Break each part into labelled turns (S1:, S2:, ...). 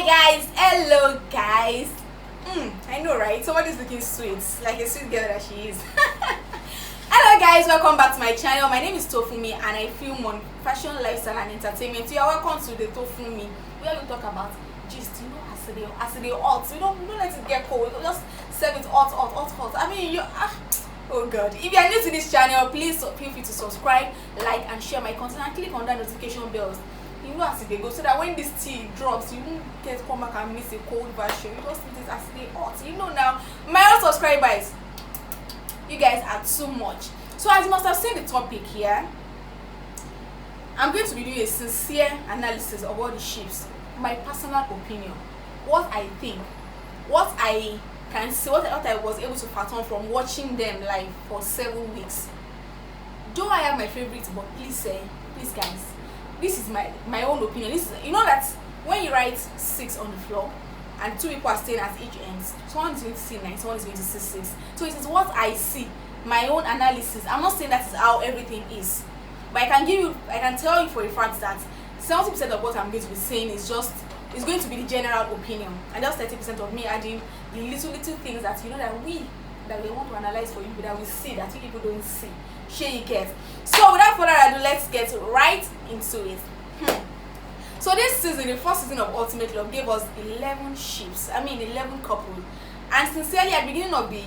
S1: Hi guys, hello guys. I know, right? Somebody's looking sweet, like a sweet girl that she is. Hello guys, welcome back to my channel. My name is Tofumi and I film on fashion, lifestyle and entertainment. You are welcome to the Tofumi, where we talk about gist, as they hot. We don't let it get cold. We just serve it hot. I mean, oh god. If you are new to this channel, please feel free to subscribe, like and share my content and click on that notification bells. As they go, so that when this tea drops, you won't come back and miss a cold version. You just eat it as they hot. Now, my own subscribers, you guys are too much. So as you must have seen the topic here, I'm going to be doing a sincere analysis of all the ships, my personal opinion, what I think, what I can see, what I was able to pattern from watching them live for 7 weeks. Though I have my favorites, but please guys, this is my own opinion. This is, that when you write 6 on the floor and 2 people are staying at each end, someone is going to see 9, someone is going to see 6. So it is what I see, my own analysis. I'm not saying that is how everything is, but I can tell you for a fact that 70% of what I'm going to be saying is going to be the general opinion, and just 30% of me adding the little things that that we want to analyze for you, that we see that you people don't see. Sure you get. So without further ado, let's get right into it. So this season, the first season of Ultimate Love, gave us 11 ships. 11 couples. And sincerely, at the beginning of the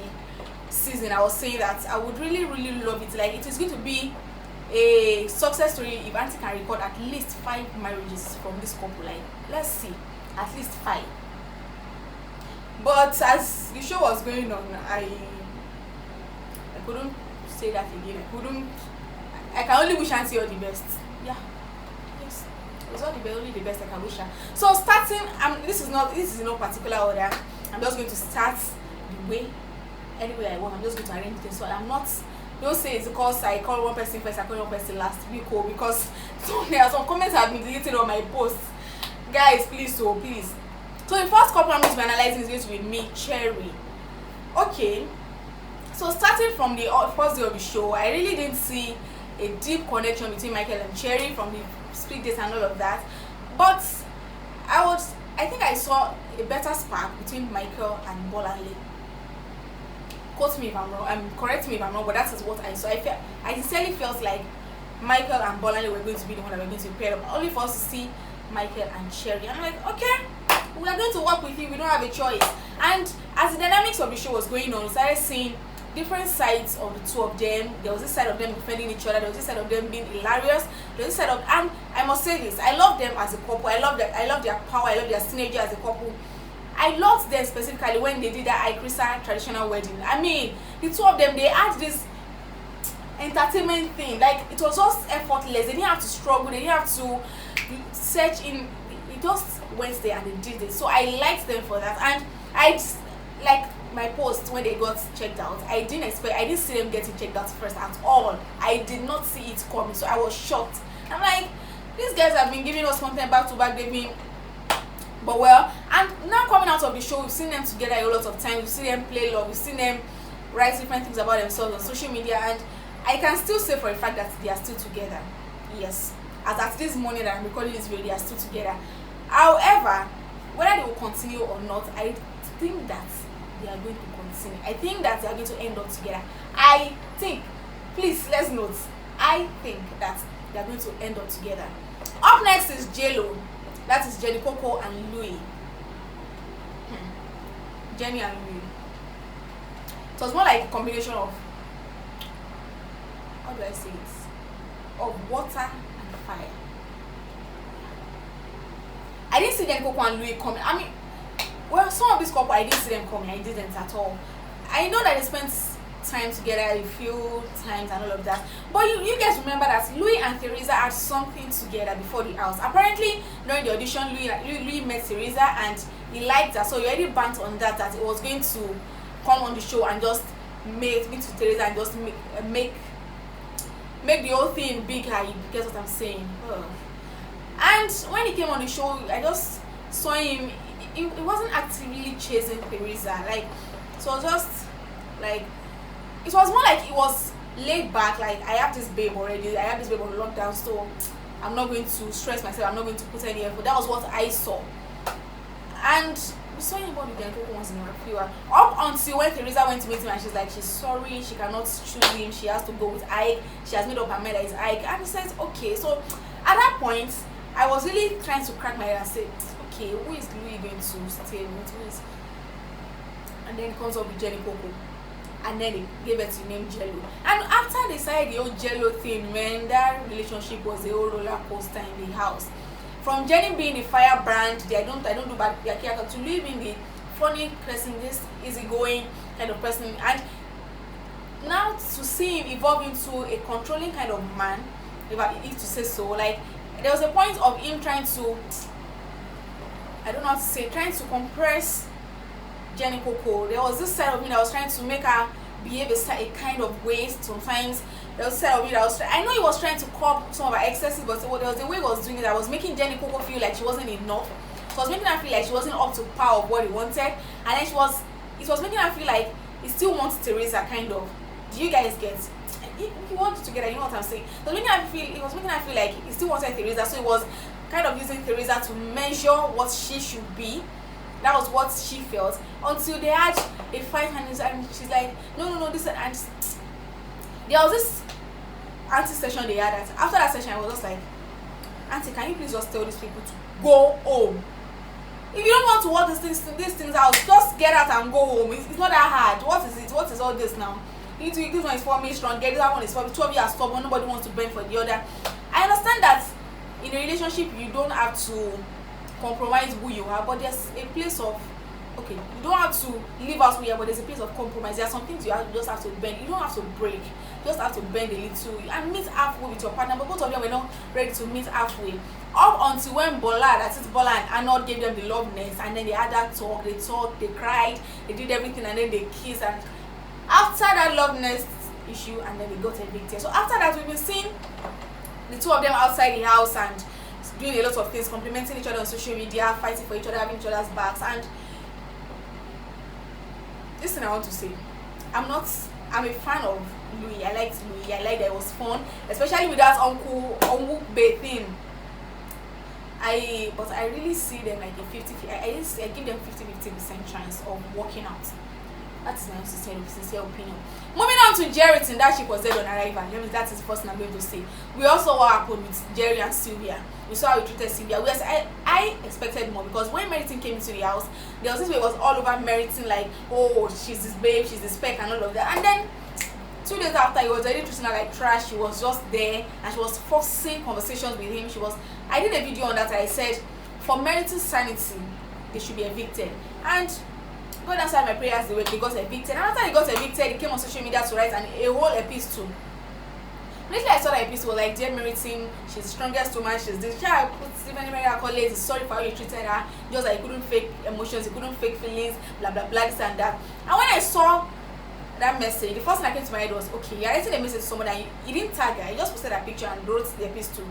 S1: season, I was saying that I would really love it. Like, it is going to be a success story if Auntie can record at least 5 marriages from this couple. Like, let's see, at least 5. But as the show was going on, I couldn't say that again. I can only wish Auntie all the best. Yeah, yes, it's all only the best I can wish her. So starting, this is in no particular order. I'm just going to start the way anyway I want. I'm just going to arrange this. So don't say it's because I call one person first, I call one person last week, because there are some comments have been deleted on my posts. Guys, please. So the first couple I'm going to be analyzing is going to be me, Cherry. Okay. So starting from the first day of the show, I really didn't see a deep connection between Michael and Cherry from the split dates and all of that. But I think I saw a better spark between Michael and Bolanle. Quote me if I'm wrong, correct me if I'm wrong, but that is what I saw. I sincerely felt like Michael and Bolanle were going to be the one that were going to pair up, only for us to see Michael and Cherry. I'm like, okay, we are going to work with you, we don't have a choice. And as the dynamics of the show was going on, we started seeing different sides of the two of them. There was this side of them defending each other, there was this side of them being hilarious, there was this side of, and I must say this, I love them as a couple. I love their power, I love their synergy as a couple. I loved them specifically when they did that Ikrisa traditional wedding. The two of them, they had this entertainment thing. Like, it was just effortless. They didn't have to struggle, they didn't have to search in. It just went there and they did it. So I liked them for that. And I just, like my post when they got checked out, I didn't see them getting checked out first at all. I did not see it coming, so I was shocked. I'm like, these guys have been giving us content back to back, they've been, but well, and now coming out of the show, we've seen them together a lot of time, we've seen them play love, we've seen them write different things about themselves on social media, and I can still say for a fact that they are still together. Yes, as at this morning that I'm recording this video, they are still together. However, whether they will continue or not, I think that they are going to continue. I think that they are going to end up together. I think, please let's note, I think that they are going to end up together. Up next is J-Lo. That is Jenny, Coco and Louis. Jenny and Louis. So it's more like a combination of, how do I say it, of water and fire. I didn't see Jenny, Coco and Louis coming. Well, some of these couple, I didn't see them coming. I didn't at all. I know that they spent time together a few times and all of that. But you guys remember that Louis and Teresa had something together before the house. Apparently, during the audition, Louis met Teresa and he liked her. So he already banked on that it was going to come on the show and just meet to Teresa and just make the whole thing bigger. You get what I'm saying? And when he came on the show, I just saw him. He wasn't actively chasing Teresa. Like, so it was just like, it was more like he was laid back. Like, I have this babe already, I have this babe on lockdown, so I'm not going to stress myself, I'm not going to put any effort. That was what I saw. And we saw anybody then Coco once in a few hours. Up until when Teresa went to meet him and she's like, she's sorry, she cannot choose him, she has to go with Ike, she has made up her mind that it's Ike. And he says, okay. So at that point, I was really trying to crack my head and say, okay, who is Louis going to stay with? Who is? And then he comes up with Jenny Coco. And then they gave it to name Jello. And after they started the whole Jello thing, man, that relationship was a whole roller coaster in the house. From Jenny being the firebrand, I don't do bad character, to Louis being the funny person, this easygoing kind of person, and now to see him evolve into a controlling kind of man, if I need to say so. Like there was a point of him trying to, I don't know how to say, trying to compress Jenny Coco. There was this side of me that was trying to make her behave a kind of way sometimes. There was a side of me that was I know he was trying to curb some of her excesses, but there was a way he was doing it that was making Jenny Coco feel like she wasn't enough. It was making her feel like she wasn't up to par of what he wanted, and then it was making her feel like he still wants Teresa, kind of. Do you guys get? He wanted together, you know what I'm saying? It was making her feel like he still wanted Teresa, so he was kind of using Teresa to measure what she should be. That was what she felt, until they had a fight, and she's like, no, this, and there was this auntie session they had. After that session, I was just like, auntie, can you please just tell these people to go home? If you don't want to work these things out, just get out and go home. It's not that hard. What is it? What is all this now? This one is for me strong, get that one is for me. Two of you are stubborn, nobody wants to bend for the other. I understand that in a relationship you don't have to compromise who you are, but there's a place of, okay, you don't have to live out who you are, but there's a place of compromise. There are some things you just have to bend. You don't have to break, you just have to bend a little and meet halfway with your partner. But both of them were not ready to meet halfway, up until when Bola and Arnold gave them the love nest, and then they had that talk, they cried, they did everything, and then they kissed. And after that love nest issue, and then they got evicted. So after that, we've been seeing the two of them outside the house and doing a lot of things, complimenting each other on social media, fighting for each other, having each other's backs. And this thing I want to say, I'm a fan of Louis. I liked Louis. I liked that it was fun, especially with that Uncle Bay thing. But I really see them like a 50. I give them 50% chance of working out. That is my sincere opinion. Moving on to Jerryton, that ship was dead on arrival. That is the first thing I'm going to say. We also saw what happened with Jerry and Sylvia. We saw how he treated Sylvia. I expected more, because when Meriton came into the house, there was this way it was all over Meriton, like, oh, she's this babe, she's this speck, and all of that. And then 2 days after, he was already treating her like trash. She was just there, and she was forcing conversations with him. I did a video on that. I said, for Meriton's sanity, they should be evicted. And God answered my prayers the way they got evicted. And after they got evicted, he came on social media to write a whole epistle. Lately, I saw that epistle, like, dear Meriton, she's the strongest woman, she's this. Yeah, I put Stephen accolades, sorry for how you treated her, just like he couldn't fake emotions, he couldn't fake feelings, blah blah blah, this and that. And when I saw that message, the first thing that came to my head was, okay, you're writing a message to someone that he didn't tag her, he just posted that picture and wrote the epistle.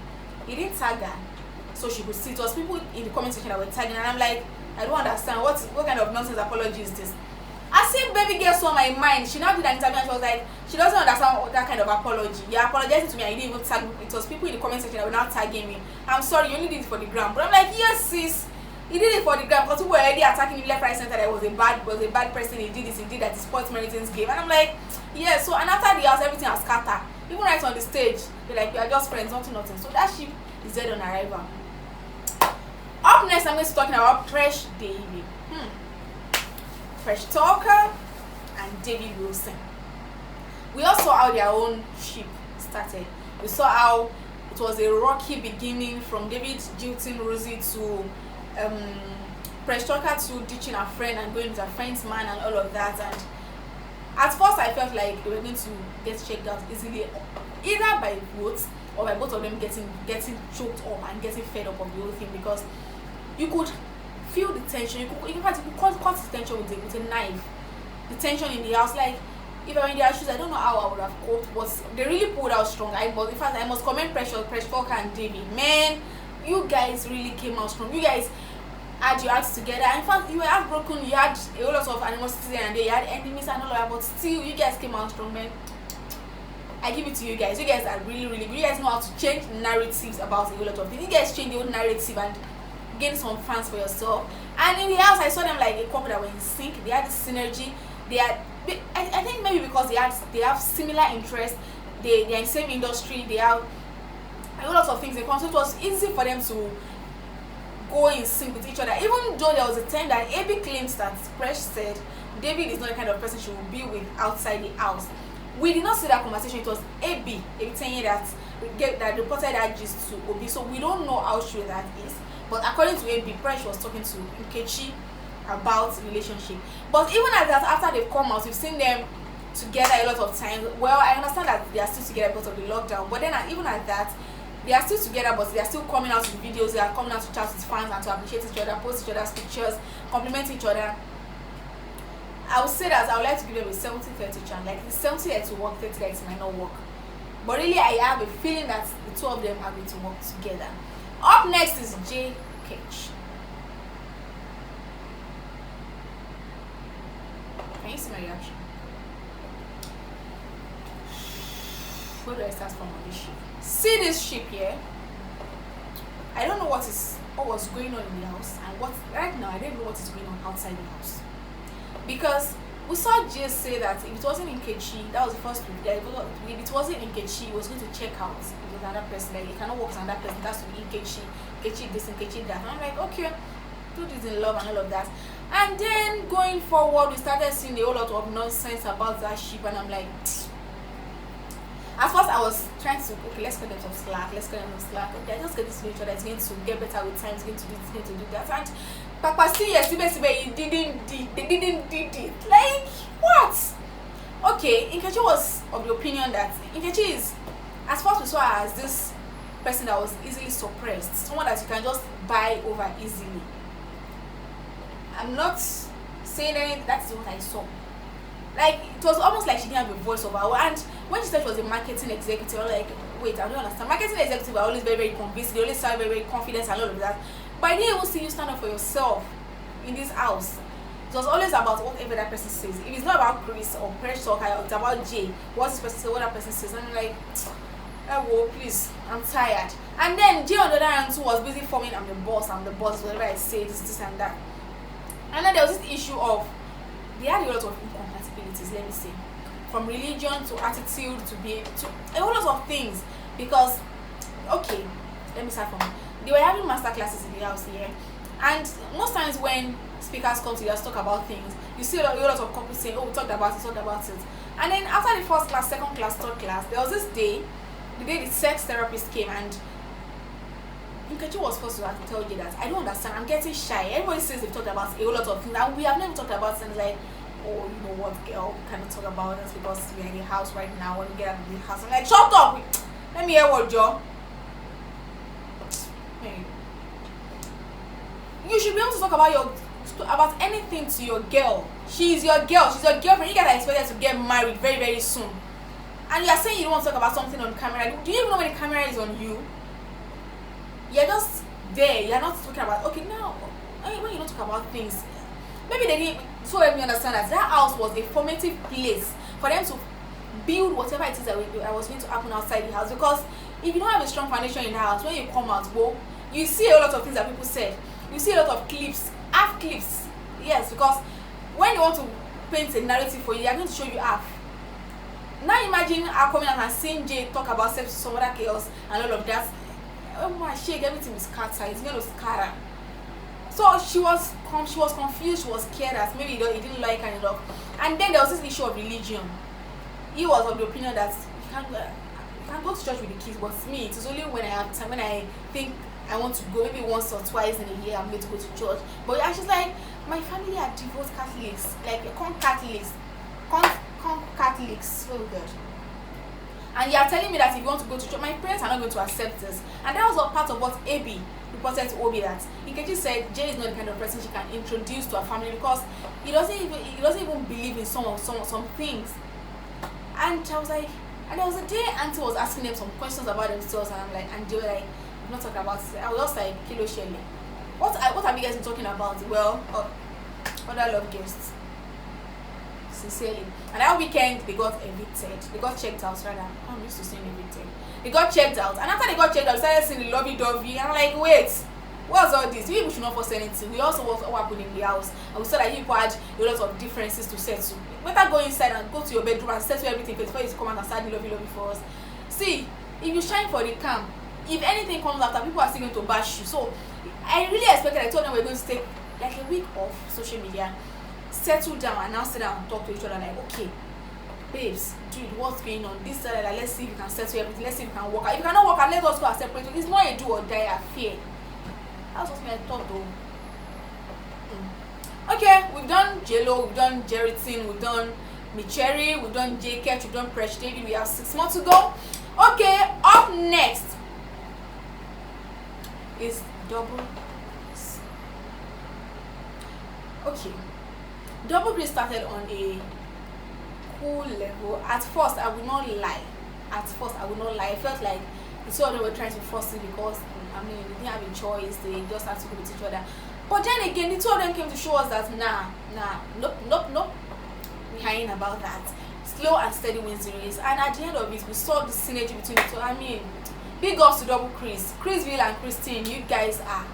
S1: He didn't tag her so she could see. It was people in the comment section that were tagging, and I'm like, I don't understand, what kind of nonsense apology is this? As if baby girl saw my mind. She now did an interview and she was like, she doesn't understand that kind of apology. You're apologizing to me and you didn't even tag me. It was people in the comment section that were not tagging me. I'm sorry, you only did it for the gram. But I'm like, yes sis, he did it for the gram, because people were already attacking him left, right, center. That was a bad person, he did this, he did that, he sports Meriton's game. And I'm like, yeah. So, and after the house, everything has scattered. Even right on the stage, they're like, we are just friends, nothing. So that ship is dead on arrival. Up next, I'm going to be talking about Fresh David. Fresh Talker and David Wilson. We all saw how their own ship started. We saw how it was a rocky beginning, from David jilting Rosie to Fresh Talker to ditching a friend and going with a friend's man and all of that. And at first I felt like they were going to get checked out easily, either by both or by both of them getting choked up and getting fed up of the whole thing, because you could feel the tension. In fact, you could cut the tension with a knife. The tension in the house, like, if I were in their shoes, I don't know how I would have coped, but they really pulled out strong. In fact, I must commend Fresh Talker and David. Man, you guys really came out strong. You guys had your acts together. In fact, you were heartbroken. You had a whole lot of animosity and you had enemies and all of that, but still, you guys came out strong, man. I give it to you guys. You guys are really, really good. You guys know how to change narratives about a whole lot of things. You guys change the whole narrative and gain some fans for yourself. And in the house, I saw them like a couple that were in sync. They had this synergy. I think maybe because they have similar interests. They're in the same industry. They have a lot of things in common. So it was easy for them to go in sync with each other. Even though there was a time that Abby claims that Fresh said David is not the kind of person she will be with outside the house. We did not see that conversation. It was Abby saying that reported that gist to Obi. So we don't know how true that is. But according to Abby, Fresh was talking to Nkechi about relationship. But even at that, after they've come out, we've seen them together a lot of times. Well, I understand that they are still together because of the lockdown. But then even at that, they are still together, but they are still coming out with videos. They are coming out to chat with fans and to appreciate each other, post each other's pictures, compliment each other. I would say that I would like to give them a 70-30 chance. Like the 70 to work, 30 might not work. But really, I have a feeling that the two of them are going to work together. Up next is J. Cage. Can you see my reaction? Where do I start from on this ship? See this ship here? I don't know what was going on in the house, and right now I don't know what is going on outside the house. Because we saw Jay say that if it wasn't Nkechi, that was the first week. If it wasn't Nkechi, he was going to check out with another person. Like he cannot work with another person. That's to be Nkechi. Nkechi this, Nkechi that. And I'm like, okay, do this in love and all of that. And then going forward, we started seeing a whole lot of nonsense about that ship, and I'm like, at first I was trying to, okay, let's get them some slack. Okay, just get this to each other. It's going to get better with time. It's going to do this, it's going to do that. And Papa still he didn't did it. Like, what? Okay, Nkechi was of the opinion that Nkechi is, as far as we saw her as this person that was easily suppressed, someone that you can just buy over easily. I'm not saying anything, that's what I saw. Like, it was almost like she didn't have a voice over her. And when she said she was a marketing executive, I was like, wait, I don't understand. Marketing executives are always very, very convincing. They always sound very, very confident and all of that. But I didn't even see you stand up for yourself in this house. It was always about whatever that person says. If it's not about Chris or Fresh Talk, it's about Jay. What this person says, what that person says. And I'm like, oh, please, I'm tired. And then Jay on the other hand too was busy forming, I'm the boss, whatever I say, this and that. And then there was this issue of, they had a lot of incompatibilities, let me say. From religion to attitude to a whole lot of things. Because, okay, let me start from, they were having master classes in the house here. And most times when speakers come to us talk about things, you see a lot of couples saying, oh, we talked about it. And then after the first class, second class, third class, there was this day, the day the sex therapist came, and Nkechi was supposed to have to tell you that I don't understand, I'm getting shy. Everybody says they've talked about a whole lot of things, and we have never talked about things like, oh, you know what, girl, we cannot talk about this because we're in the house right now. When we get out of the house, I'm like, shut up! Let me hear what, Joe. Hey. You should be able to talk about anything to your girl. She's your girl. She's your girlfriend. You guys are expected to get married very, very soon. And you are saying you don't want to talk about something on camera. Do you even know when the camera is on you? You're just there. You're not talking about, okay, now, when you don't talk about things, maybe they didn't, so let me understand that house was a formative place for them to build whatever it is that was going to happen outside the house. Because if you don't have a strong foundation in the house, when you come out, well, you see a lot of things that people said. You see a lot of half clips. Yes, because when you want to paint a narrative for you, they are going to show you half. Now imagine her coming out and seeing Jay talk about sex to some other chaos and all of that. Oh my shit, everything is scattered. It's going to scatter. So she was confused. She was scared that maybe he didn't like her enough. And then there was this issue of religion. He was of the opinion that you can go to church with the kids, but me, it is only when I have time, when I think I want to go, maybe once or twice in a year, I'm going to go to church. But she's like, my family are devout Catholics, like Catholics, oh God. And you are telling me that if you want to go to church, my parents are not going to accept this. And that was all part of what Abby reported to Obi, that Nkechi said Jay is not the kind of person she can introduce to her family because he doesn't even believe in some things. And I was like, and there was a day Auntie was asking them some questions about themselves, and I'm like, and they were like, I'm not talking about it. I was just like, Kilo Shelley. What have you guys been talking about? Well, other love guests. Sincerely. And that weekend they got evicted. They got checked out, rather. I'm used to saying evicted. They got checked out. And after they got checked out, they started seeing the lovey-dovey. And I'm like, wait, what's all this? You people should not force anything. We also what happened in the house, and we saw that you people had a lot of differences to settle. Better go inside and go to your bedroom and settle everything before you come out and start lovey for us. See, if you shine for the camp, if anything comes after, people are still going to bash you. So I really expected, I told them we're going to take like a week off social media, settle down, and now sit down and talk to each other like, okay, babes, dude, what's going on? This like, let's see if you can settle everything, let's see if you can work out. If you cannot work out, let us go and separate. It's not a do or die affair. That's what I thought though. Okay, we've done J-Lo, we've done Jerryton, we've done Micheri, we've done J-Ketch, we've done Fresh David. We have 6 more to go. Okay, up next is Double Chris. Okay, Double Chris started on a cool level. At first, I will not lie. I felt like the two of them were trying to force it because I mean they didn't have a choice. They just had to go with each other. But then again, the two of them came to show us that nope. We ain't about that. Slow and steady wins the race. And at the end of it, we saw the synergy between the two. I mean, big ups to Double Chris, Chrisville and Christine. You guys are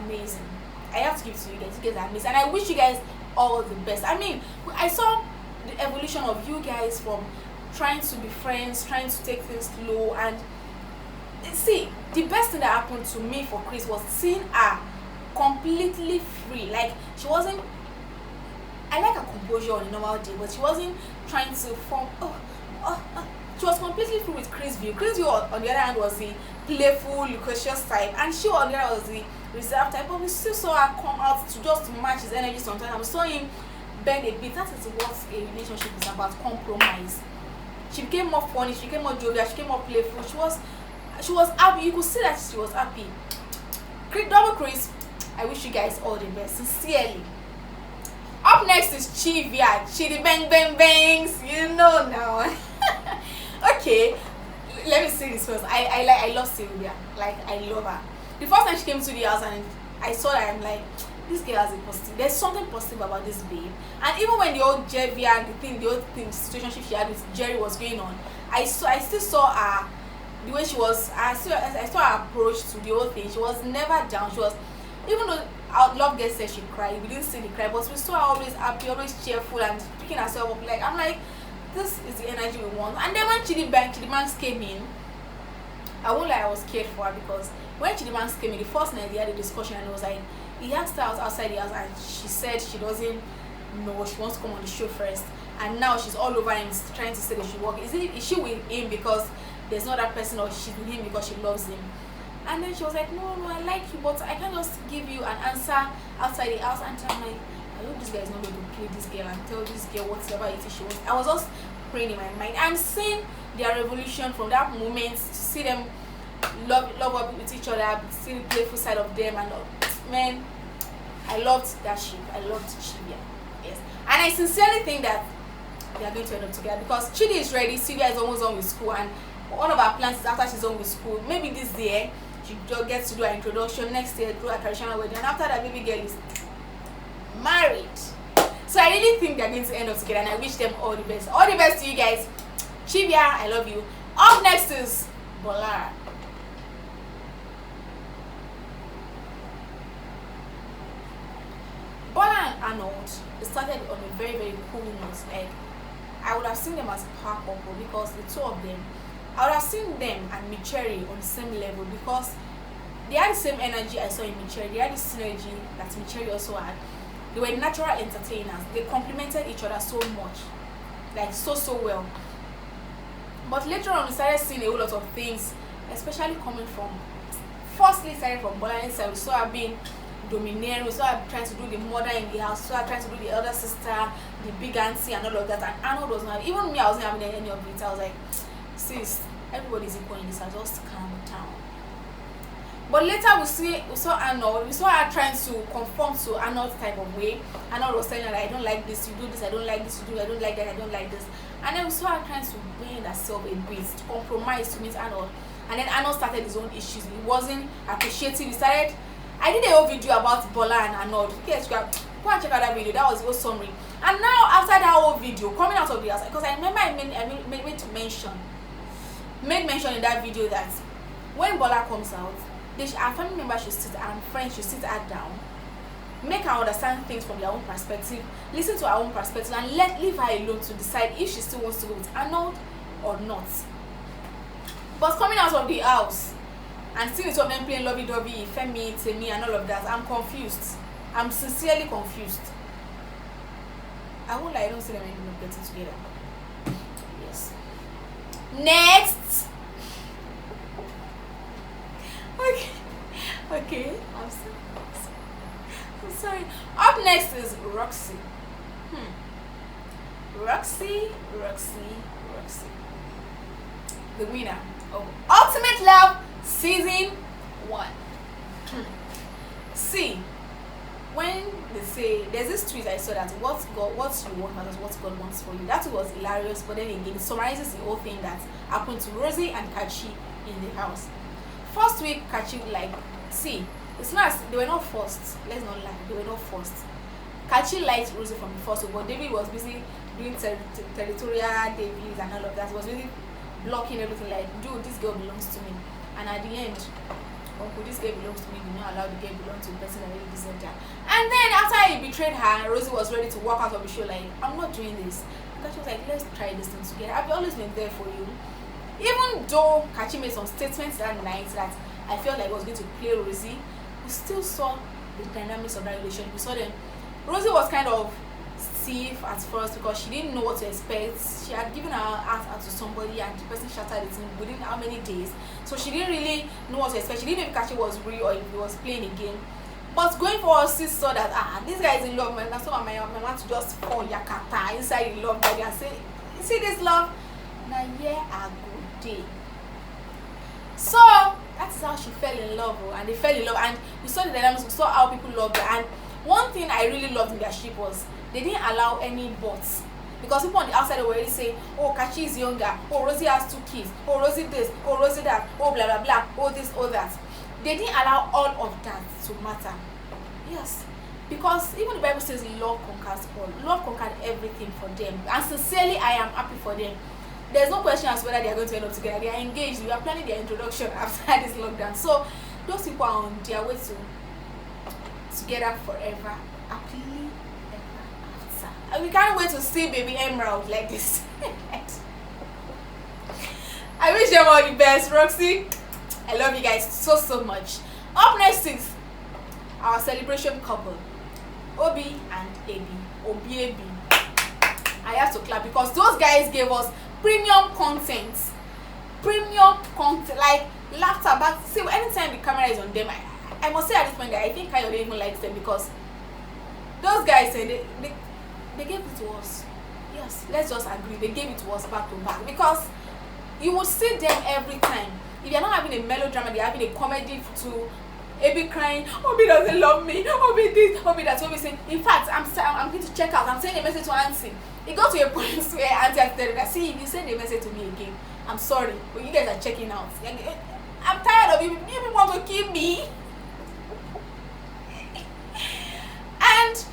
S1: amazing. I have to give it to you guys. You guys are amazing, and I wish you guys all the best. I mean, I saw the evolution of you guys from trying to be friends, trying to take things slow, and see, the best thing that happened to me for Chris was seeing her completely free. Like, she wasn't, I like her composure on a normal day, but she wasn't trying to form she was completely free with Chrisville. Chrisville on the other hand was the playful, loquacious type, and she on the other was the reserved type, but we still saw her come out to just match his energy sometimes, and we saw him bend a bit. That is what a relationship is about, compromise. She became more funny, she became more jovial, she became more playful. She was happy. You could see that she was happy. Double Chris, I wish you guys all the best, sincerely. Up next is Chivia, Chidi Bang Bang Bangs. You know now. Okay, let me say this first. I love Sylvia. Like, I love her. The first time she came to the house and I saw that, I'm like, this girl has a positive. There's something positive about this babe. And even when the old Jevia and the old situationship she had with Jerry was going on, I still saw her, the way she was. I saw her approach to the whole thing. She was never down. She was, even though our love girl said she cried, we didn't see the cry, but we saw her always happy, always cheerful, and picking herself up. Like, I'm like, this is the energy we want. And then when Chidi Banks came in, I won't lie, I was scared for her, because when Chidi Banks came in, the first night they had a discussion, and it was like, he asked her outside the house, and she said she doesn't know, she wants to come on the show first, and now she's all over him trying to say that she work. Is she with him because there's no other person, or she's with him because she loves him? And then she was like, no, I like you, but I can't just give you an answer outside the house. And I'm like, I hope this guy is not going to play this girl and tell this girl whatever it is she wants. I was just praying in my mind and seeing their revolution from that moment, to see them love up with each other, see the playful side of them, and man, I loved that ship. I loved Chivia. Yes. And I sincerely think that they are going to end up together, because Chidi is ready, Sylvia is almost done with school, and one of our plans is after she's done with school, maybe this year she just gets to do her introduction, next year do a traditional wedding, and after that baby girl is married. So I really think they're going to end up together, and I wish them all the best. All the best to you guys. Chivia, I love you. Up next is Bolara. Bola and Arnold started on a very, very cool note. Like, I would have seen them as a power couple, because the two of them, I would have seen them and Micheri on the same level, because they had the same energy I saw in Micheri. They had the synergy that Micheri also had. They were natural entertainers. They complemented each other so much, like so well. But later on, we started seeing a whole lot of things, especially coming from, firstly started from Bola's side. We saw her being domineering, we saw her trying to do the mother in the house, we saw her trying to do the elder sister, the big auntie, and all of that. And Arnold was not, even me, I wasn't having any of it. I was like, sis, everybody's equal in this, I just calm down. But later we saw Arnold, we saw her trying to conform to Arnold's type of way. Arnold was telling her, like, I don't like this, you do this, I don't like this, you do, I don't like that, I don't like this. And then we saw her trying to bend herself a bit, to compromise to meet Arnold. And then Arnold started his own issues. He wasn't appreciative. He started, I did a whole video about Bola and Arnold. Yes, go and check out that video. That was the whole summary. And now, after that whole video, coming out of the house, because I remember I made mention in that video that when Bola comes out, Our family members should sit, and friends should sit her down, make her understand things from their own perspective, listen to her own perspective, and leave her alone to decide if she still wants to go with Arnold or not. But coming out of the house and seeing two of them playing lovey-dovey, Femi, Temi, and all of that, I'm confused. I'm sincerely confused. I won't lie, I don't see them ending up getting together. Yes. Next. Okay. I'm sorry. Up next is Roxy. Roxy. The winner of Ultimate Love Season 1. See, when they say, there's this tweet I saw that what you want matters what God wants for you. That was hilarious, but then again it summarizes the whole thing that happened to Rosie and Kachi in the house. First week, Kachi it's not, they were not forced. Let's not lie, they were not forced. Kachi liked Rosie from the first week, but David was busy doing territorial Davies and all of that. He was really blocking everything, like, dude, this girl belongs to me. And at the end, uncle, this girl belongs to me, do not allow the girl belong to the person that really deserves her. And then after he betrayed her, Rosie was ready to walk out of the show, like, I'm not doing this. And Kachi was like, let's try this thing together. I've always been there for you. Even though Kachi made some statements that night that I felt like I was going to play Rosie, we still saw the dynamics of that relationship. We saw them. Rosie was kind of stiff at first because she didn't know what to expect. She had given her heart out to somebody and the person shattered it within how many days. So she didn't really know what to expect. She didn't know if Kachi was real or if he was playing a game. But going forward, she saw that this guy is in love, man. That's why my mama to just fall yakata inside in love and say, you see this love? Now a good day. So that is how she fell in love, and they fell in love, and we saw the dynamics, we saw how people loved her. And one thing I really loved in their ship was they didn't allow any bots, because people on the outside were already saying, oh, Kachi is younger, oh, Rosie has 2 kids, oh, Rosie this, oh, Rosie that, oh, blah blah blah, oh, this, oh, that. They didn't allow all of that to matter. Yes, because even the Bible says love conquers all. Love conquered everything for them, and sincerely I am happy for them. There's no question as to whether they are going to end up together. They are engaged. We are planning their introduction after this lockdown. So those people are on their way to together forever, happily ever after. And we can't wait to see baby Emerald like this. I wish them all the best. Roxy, I love you guys so much. Up next is our celebration couple, Obi and Abi. I have to clap because those guys gave us premium content, like laughter back. See, anytime the camera is on them, I must say at this point that I think I don't even like them, because those guys say they gave it to us. Yes, let's just agree, they gave it to us back to back, because you will see them every time. If you're not having a melodrama, they're having a comedy to Abi crying, Obi doesn't love me, Obi this, Obi that, Obi saying, in fact, I'm going to check out, I'm sending a message to Auntie. It got to a point where Auntie has said that, see, if you send a message to me again, I'm sorry, but you guys are checking out. I'm tired of you, people want to kill me. And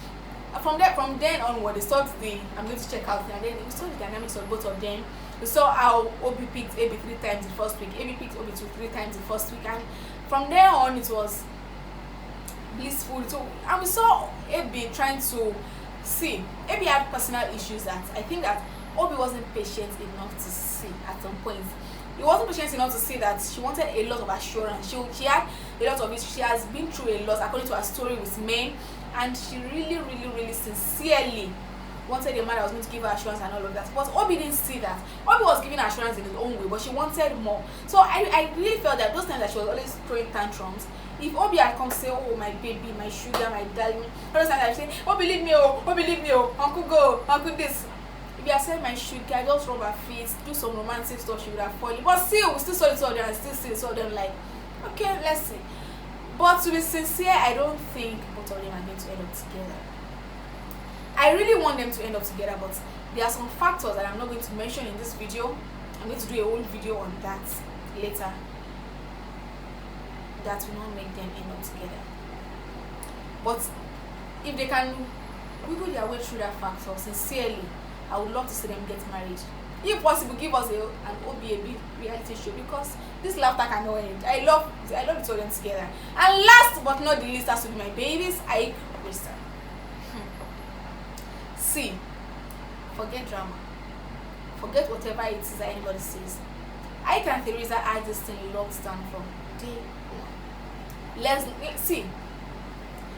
S1: from then onward, they started I'm going to check out, and then we saw the dynamics of both of them. We saw how Obi picked Abi 3 times the first week, Abi picked Obi 3 times the first week, and from there on it was blissful. So, and we saw Abi trying to see. Abi had personal issues that I think that Obi wasn't patient enough to see at some point. He wasn't patient enough to see that she wanted a lot of assurance. She had a lot of it. She has been through a lot according to her story with men, and she really sincerely wanted a man that was going to give her assurance and all of that. But Obi didn't see that. Obi was giving her assurance in his own way, but she wanted more. So I really felt that those times that she was always throwing tantrums, if Obi had come say, oh, my baby, my sugar, my darling, all those times I would say, oh, believe me, oh, uncle go, uncle this. If you had said my sugar, just rub her feet, do some romantic stuff, she would have fallen. But still, we still saw the two of them and still saw them like, okay, let's see. But to be sincere, I don't think both of them are going to end up together. I really want them to end up together, but there are some factors that I'm not going to mention in this video. I'm going to do a whole video on that later, that will not make them end up together. But if they can wiggle their way through that factor, sincerely, I would love to see them get married. If possible, give us an Obi reality show, because This laughter cannot end. I love the two of them together. And last but not the least has to be my babies, Ike, Krista. See, forget drama. Forget whatever it is that anybody says. Ike and Teresa had this thing locked down from day one. Let's see.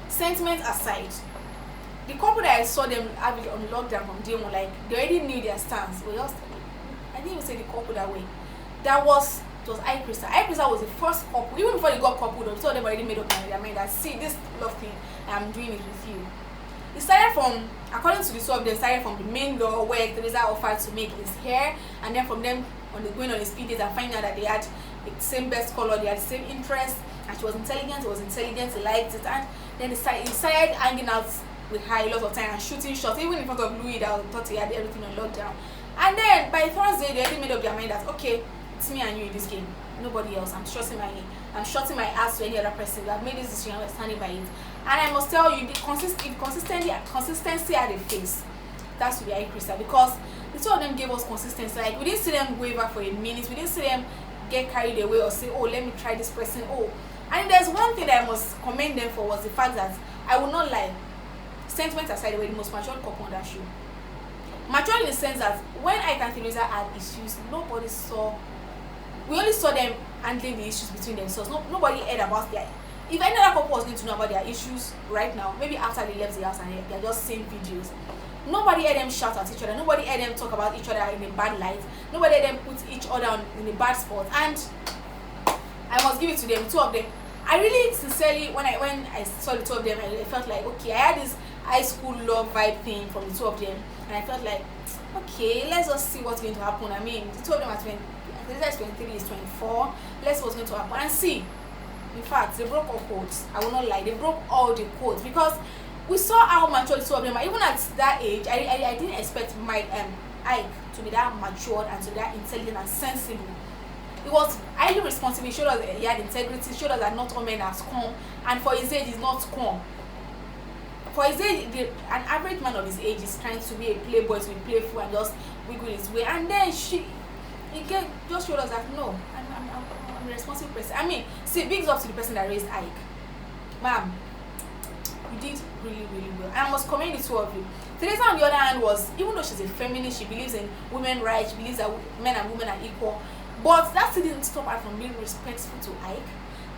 S1: Sentiment aside, the couple that I saw them have it on lockdown from day one, like they already knew their stance. I didn't even say the couple that way. It was Ike Krista. Ike Krista was the first couple, even before they got coupled, the two of them already made up their mind that see this love thing, I'm doing it with you. It started from, according to the two of them, started from the main door where Teresa offered to make his hair, and then from them going on the speed dates and finding out that they had the same best color, they had the same interest, and she was intelligent, he liked it, and then he started hanging out with her a lot of time and shooting shots, even in front of Louis that thought he had everything on lockdown. And then by Thursday, they already made up their mind that okay, it's me and you in this game, nobody else. I'm shutting my ass to any other person. We have made this decision, we're standing by it. And I must tell you, the consistency at the face, that's to be Ike Krista, because the two of them gave us consistency. Like we didn't see them waver for a minute, we didn't see them get carried away or say, oh, let me try this person. Oh, and there's one thing that I must commend them for was the fact that, I will not lie, sentiment aside, they were the most mature couple on that show. Mature in the sense that when Ike and Teresa had issues, nobody saw. We only saw them handling the issues between themselves. Nobody heard about their. If any other couple was going to know about their issues right now, maybe after they left the house and they're just seeing videos, nobody heard them shout at each other. Nobody heard them talk about each other in a bad light. Nobody heard them put each other in a bad spot. And I must give it to them, two of them. I really sincerely, when I saw the two of them, I felt like, okay, I had this high school love vibe thing from the two of them, and I felt like, okay, let's just see what's going to happen. I mean, the two of them are 20, Teresa is 23, is 24. Let's see what's going to happen and see. In fact, they broke all codes. I will not lie, they broke all the codes, because we saw how mature the two of them are. Even at that age, I didn't expect my Ike to be that matured and to be that intelligent and sensible. He was highly responsible. He showed us he had integrity, showed us that not all men are scum, and for his age he's not scum. For his age, an average man of his age is trying to be a playboy, to be playful and just wiggle his way. And then just showed us that no, I'm a responsible person. I mean, see, bigs up to the person that raised Ike. Ma'am, you did really, really well. And I must commend the two of you. Teresa, on the other hand, was, even though she's a feminist, she believes in women's rights, she believes that men and women are equal, but that still didn't stop her from being respectful to Ike.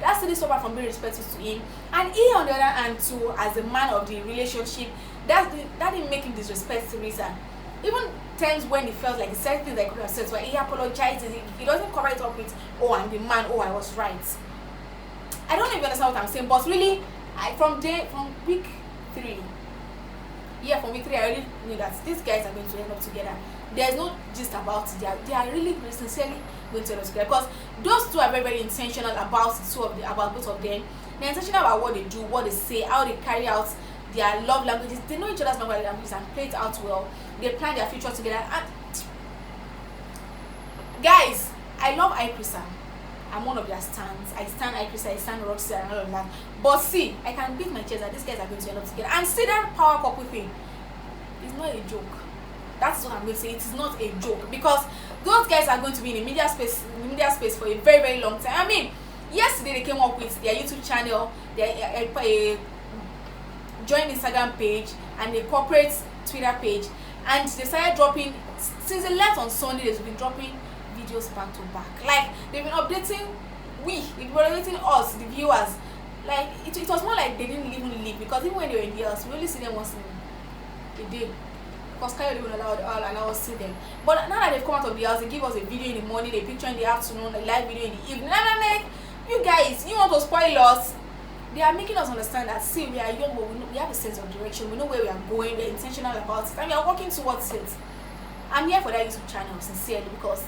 S1: That still didn't stop her from being respectful to him. And he, on the other hand, too, as the man of the relationship, that didn't make him disrespect Teresa. Even times when he felt like he said things that he could have said, where he apologizes, he doesn't cover it up with, oh, I'm the man, oh, I was right. I don't even understand what I'm saying, but really, from week 3, from week 3, I already knew that these guys are going to end up together. There's no gist about it. They are really sincerely going to end up together, because those two are very, very intentional about both of them. They're intentional about what they do, what they say, how they carry out their love languages. They know each other's love languages and play it out well. They plan their future together. And guys, I love Ike Krista. I'm one of their stans. I stand Ike Krista, I stand Roxy and all of that. But see, I can beat my chest that these guys are going to end up together. And see, that power couple thing, it's not a joke. That's what I'm going to say. It is not a joke, because those guys are going to be in the media space for a very, very long time. I mean, yesterday they came up with their YouTube channel, their joint Instagram page, and a corporate Twitter page, and they started dropping, since they left on Sunday, they've been dropping videos back to back. Like, they've been updating us, the viewers. Like, it was more like they didn't even leave, because even when they were in the house, we only see them once a day, because Kyle didn't allow us to see them. But now that they've come out of the house, they give us a video in the morning, a picture in the afternoon, a live video in the evening. And I'm like, you guys, you want to spoil us? They are making us understand that, see, we are young, but we have a sense of direction. We know where we are going. We're intentional about it, and we are working towards it. I'm here for that YouTube channel, sincerely, because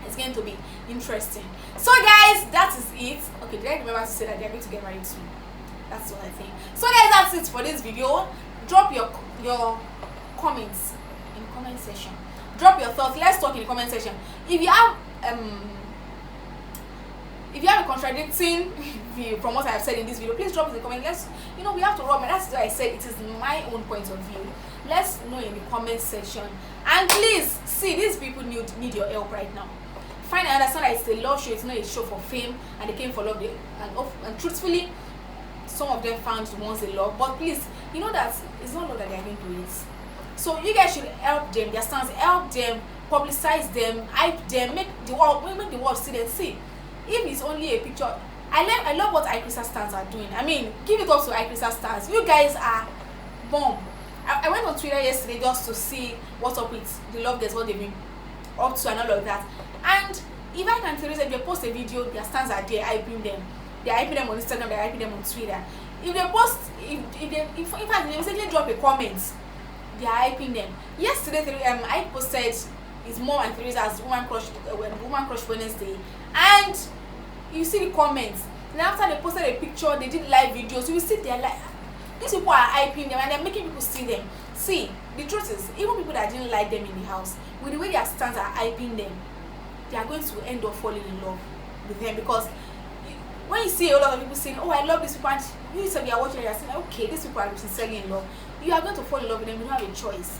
S1: it's going to be interesting. So, guys, that is it. Okay, did I remember to say that they're going to get married soon? That's what I think. So, guys, that's it for this video. Drop your comments in the comment section. Drop your thoughts. Let's talk in the comment section. If you have a contradicting view from what I have said in this video, please drop in the comment. We have to rub. That's why I said it is my own point of view. Let's know in the comment section. And please, see, these people need your help right now. fine, I understand that it's a love show, it's not a show for fame, and they came for love. And truthfully, some of them found the ones they love, but please, you know that it's not love that they are going to it. So you guys should help them, their stance, help them, publicize them, hype them, make the world see them. See, if it's only a picture, I love what iCrystal stars are doing. I mean, give it up to iCrystal stars. You guys are bomb. I went on Twitter yesterday just to see what's up with the love girls, what they've been up to and all of that. And if I can tell you, if they post a video, their stars are there hyping them. They're hyping them on Instagram, they're hyping them on Twitter. If they post, in fact, they mistakenly drop a comment, they are hyping them. Yesterday, I posted his mom and Theresa's Woman Crush Wednesday, and you see the comments. Then after they posted a picture, they did live videos. You will see they're like, these people are hyping them and they're making people see them. See, the truth is, even people that didn't like them in the house, with the way their stans are hyping them, they are going to end up falling in love with them. Because when you see a lot of people saying, oh, I love this people, and you say you are watching, you are saying, okay, these people are sincerely in love, you are going to fall in love with them. You don't have a choice.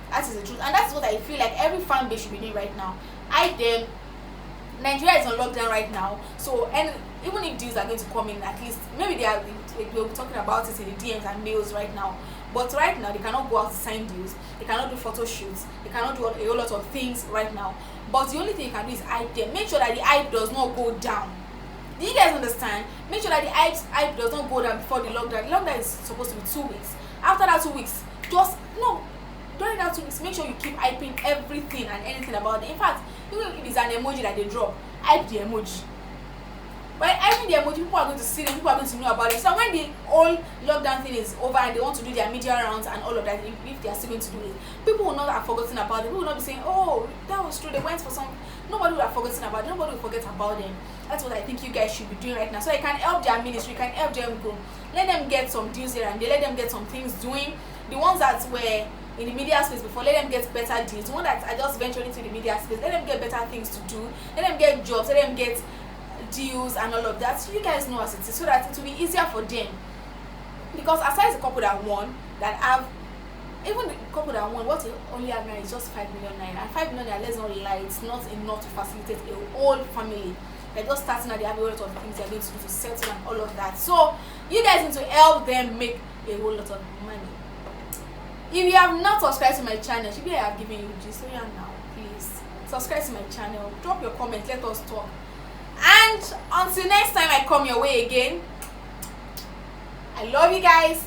S1: That is the truth, and that's what I feel like every fan base should be doing right now. Them, Nigeria is on lockdown right now, so, and even if deals are going to come in, at least maybe we'll be talking about it in the DMs and mails right now. But right now they cannot go out to sign deals, they cannot do photo shoots, they cannot do a whole lot of things right now. But the only thing you can do is hype them. Make sure that the hype does not go down. Do you guys understand? Make sure that the hype does not go down before the lockdown. The lockdown is supposed to be 2 weeks. After that 2 weeks, during that 2 weeks, make sure you keep hyping everything and anything about it. In fact, even if it's an emoji that they drop, hype the emoji. But hyping the emoji, people are going to see them, people are going to know about it. So when the whole lockdown thing is over and they want to do their media rounds and all of that, if they are still going to do it, people will not have forgotten about it. People will not be saying, oh, that was true, they went for some. Nobody will have forgotten about it. Nobody will forget about them. That's what I think you guys should be doing right now. So you can help their ministry, you can help them grow. Let them get some deals here and they let them get some things doing. The ones that were in the media space before, let them get better deals. The ones that are just venturing into the media space, let them get better things to do. Let them get jobs, let them get deals and all of that. So you guys know as it is, so that it will be easier for them. Because aside the couple that won, that have, even the couple that won, what they only have now is just 5 million naira. And 5 million naira, let's not lie, it's not enough to facilitate a whole family. They're just starting out, they have a lot of things they're going to do to settle and all of that. So you guys need to help them make a whole lot of money. If you have not subscribed to my channel, should I have given you this, so yeah, now please subscribe to my channel, drop your comments, let us talk. And until next time I come your way again, I love you guys.